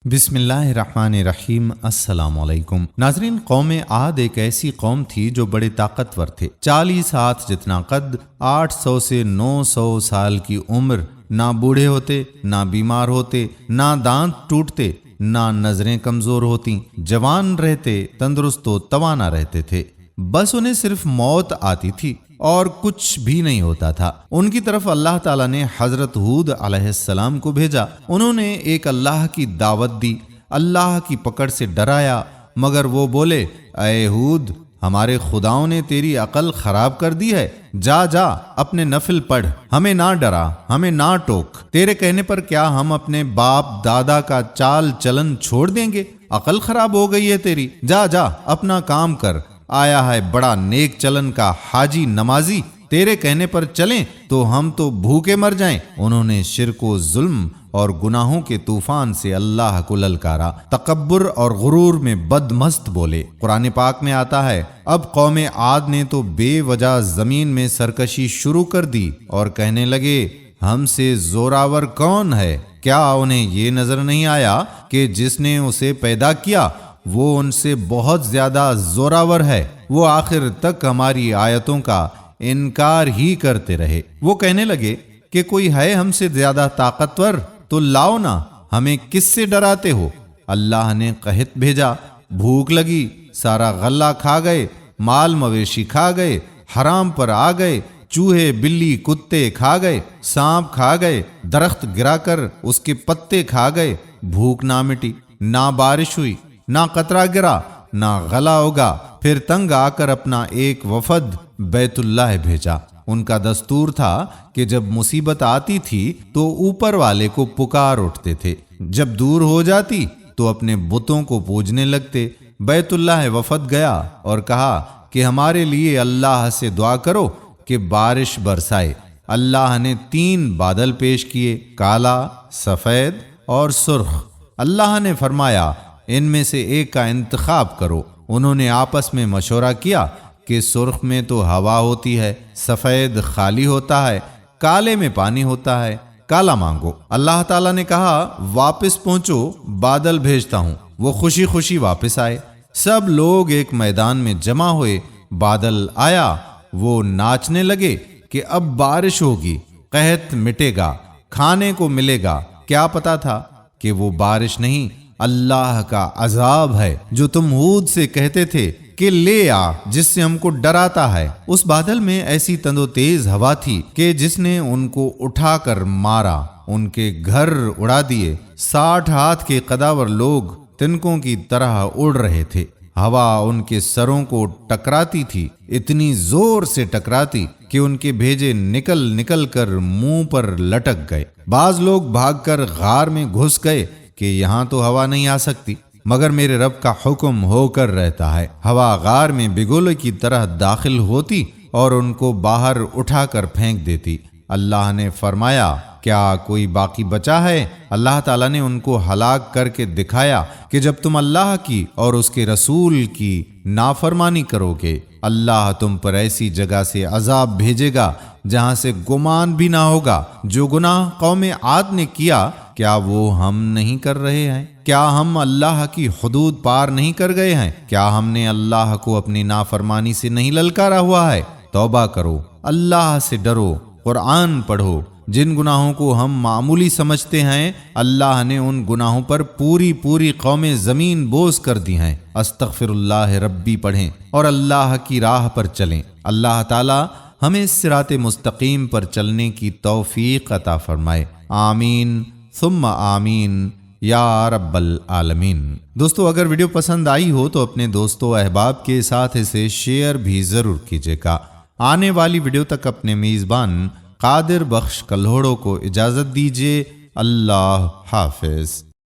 بسم اللہ الرحمن الرحیم۔ السلام علیکم ناظرین، قوم عاد ایک ایسی قوم تھی جو بڑے طاقتور تھے۔ 40 ہاتھ جتنا قد، 800 سے 900 سال کی عمر، نہ بوڑھے ہوتے، نہ بیمار ہوتے، نہ دانت ٹوٹتے، نہ نظریں کمزور ہوتی، جوان رہتے، تندرست و توانا رہتے تھے۔ بس انہیں صرف موت آتی تھی اور کچھ بھی نہیں ہوتا تھا۔ ان کی طرف اللہ تعالیٰ نے حضرت ہود علیہ السلام کو بھیجا۔ انہوں نے ایک اللہ کی دعوت دی، اللہ کی پکڑ سے ڈرایا، مگر وہ بولے، اے ہود، ہمارے خداؤں نے تیری عقل خراب کر دی ہے، جا جا اپنے نفل پڑھ، ہمیں نہ ڈرا، ہمیں نہ ٹوک، تیرے کہنے پر کیا ہم اپنے باپ دادا کا چال چلن چھوڑ دیں گے؟ عقل خراب ہو گئی ہے تیری، جا جا اپنا کام کر، آیا ہے بڑا نیک چلن کا حاجی نمازی، تیرے کہنے پر چلیں تو ہم تو بھوکے مر جائیں۔ انہوں نے شرک و ظلم اور گناہوں کے طوفان سے اللہ کو للکارا، تکبر اور غرور میں بدمست بولے۔ قرآن پاک میں آتا ہے، اب قوم عاد نے تو بے وجہ زمین میں سرکشی شروع کر دی اور کہنے لگے، ہم سے زوراور کون ہے؟ کیا انہیں یہ نظر نہیں آیا کہ جس نے اسے پیدا کیا وہ ان سے بہت زیادہ زوراور ہے؟ وہ آخر تک ہماری آیتوں کا انکار ہی کرتے رہے۔ وہ کہنے لگے کہ کوئی ہے ہم سے زیادہ طاقتور تو لاؤ نا، ہمیں کس سے ڈراتے ہو؟ اللہ نے قحط بھیجا، بھوک لگی، سارا غلہ کھا گئے، مال مویشی کھا گئے، حرام پر آ گئے، چوہے بلی کتے کھا گئے، سانپ کھا گئے، درخت گرا کر اس کے پتے کھا گئے، بھوک نہ مٹی، نہ بارش ہوئی، نہ قطرہ گرا، نہ غلہ ہوگا۔ پھر تنگ آ کر اپنا ایک وفد بیت اللہ بھیجا۔ ان کا دستور تھا کہ جب مصیبت آتی تھی تو اوپر والے کو پکار اٹھتے تھے، جب دور ہو جاتی تو اپنے بتوں کو پوجنے لگتے۔ بیت اللہ وفد گیا اور کہا کہ ہمارے لیے اللہ سے دعا کرو کہ بارش برسائے۔ اللہ نے 3 بادل پیش کیے، کالا، سفید اور سرخ۔ اللہ نے فرمایا، ان میں سے ایک کا انتخاب کرو۔ انہوں نے آپس میں مشورہ کیا کہ سرخ میں تو ہوا ہوتی ہے، سفید خالی ہوتا ہے، کالے میں پانی ہوتا ہے، کالا مانگو۔ اللہ تعالیٰ نے کہا، واپس پہنچو، بادل بھیجتا ہوں۔ وہ خوشی خوشی واپس آئے، سب لوگ ایک میدان میں جمع ہوئے۔ بادل آیا، وہ ناچنے لگے کہ اب بارش ہوگی، قحط مٹے گا، کھانے کو ملے گا۔ کیا پتا تھا کہ وہ بارش نہیں، اللہ کا عذاب ہے جو تم ہود سے کہتے تھے کہ لے آ، جس سے ہم کو ڈراتا ہے۔ اس بادل میں ایسی تند و تیز ہوا تھی کہ جس نے ان کو اٹھا کر مارا، ان کے گھر اڑا دیے۔ 60 ہاتھ کے قداور لوگ تنکوں کی طرح اڑ رہے تھے۔ ہوا ان کے سروں کو ٹکراتی تھی، اتنی زور سے ٹکراتی کہ ان کے بھیجے نکل نکل کر منہ پر لٹک گئے۔ بعض لوگ بھاگ کر غار میں گھس گئے کہ یہاں تو ہوا نہیں آ سکتی، مگر میرے رب کا حکم ہو کر رہتا ہے۔ ہوا غار میں بگولے کی طرح داخل ہوتی اور ان کو باہر اٹھا کر پھینک دیتی۔ اللہ نے فرمایا، کیا کوئی باقی بچا ہے؟ اللہ تعالیٰ نے ان کو ہلاک کر کے دکھایا کہ جب تم اللہ کی اور اس کے رسول کی نافرمانی کرو گے، اللہ تم پر ایسی جگہ سے عذاب بھیجے گا جہاں سے گمان بھی نہ ہوگا۔ جو گناہ قوم عاد نے کیا، کیا وہ ہم نہیں کر رہے ہیں؟ کیا ہم اللہ کی حدود پار نہیں کر گئے ہیں؟ کیا ہم نے اللہ کو اپنی نافرمانی سے نہیں للکارا ہوا ہے؟ توبہ کرو، اللہ سے ڈرو، قرآن پڑھو۔ جن گناہوں کو ہم معمولی سمجھتے ہیں، اللہ نے ان گناہوں پر پوری قوم زمین بوس کر دی ہیں۔ استغفر اللہ ربی پڑھیں اور اللہ کی راہ پر چلیں۔ اللہ تعالی ہمیں صراط مستقیم پر چلنے کی توفیق عطا فرمائے، آمین ثم آمین یا رب العالمین۔ دوستو، اگر ویڈیو پسند آئی ہو تو اپنے دوستوں احباب کے ساتھ اسے شیئر بھی ضرور کیجیے گا۔ آنے والی ویڈیو تک اپنے میزبان قادر بخش کلہوڑوں کو اجازت دیجیے۔ اللہ حافظ۔